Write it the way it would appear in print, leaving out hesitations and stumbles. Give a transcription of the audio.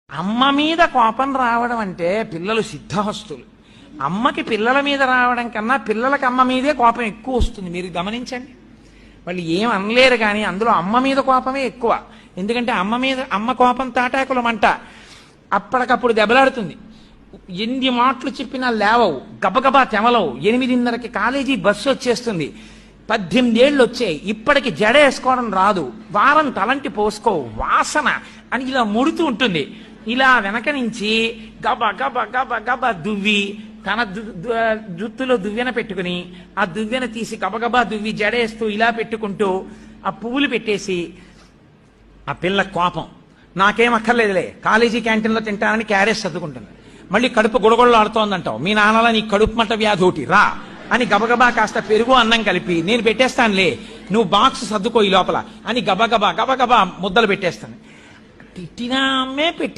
అమ్మ మీద కోపం రావడం అంటే పిల్లలు సిద్ధహస్తులు. అమ్మకి పిల్లల మీద రావడం కన్నా పిల్లలకి అమ్మ మీదే కోపం ఎక్కువ వస్తుంది. మీరు గమనించండి. వాళ్ళు ఏం అనలేరు కానీ అందులో అమ్మ మీద కోపమే ఎక్కువ. ఎందుకంటే అమ్మ కోపం తాటాకుల మంట, అప్పటికప్పుడు దెబ్బలాడుతుంది. ఎన్ని మాటలు చెప్పినా లేవవు, గబగబా తెమలవు. 8:30కి కాలేజీ బస్సు వచ్చేస్తుంది. 18 ఏళ్ళు వచ్చాయి, ఇప్పటికి జడ వేసుకోవడం రాదు, వారం తలంటి పోసుకోవు, వాసన అని ఇలా ముడుతూ ఉంటుంది. ఇలా వెనక నుంచి గబ గబ గబ గబ దువ్వి తన జుత్తులో దువ్వెన పెట్టుకుని ఆ దువ్వెన తీసి గబగబా దువ్వి జడేస్తూ ఇలా పెట్టుకుంటూ ఆ పువ్వులు పెట్టేసి, ఆ పిల్ల కోపం నాకేం అక్కర్లేదులే, కాలేజీ క్యాంటీన్లో తింటానని క్యారేజ్ సర్దుకుంటుంది. మళ్ళీ కడుపు గుడగొడలు ఆడుతోందంటావు, మీ నాన్నలా నీ కడుపు మంట వ్యాధి ఒకటి రా అని గబగబా కాస్త పెరుగు అన్నం కలిపి నేను పెట్టేస్తానులే, నువ్వు బాక్స్ సర్దుకో ఈ లోపల అని గబగబా గబగబా ముద్దలు పెట్టేస్తాను. తిట్టినామే పెట్టి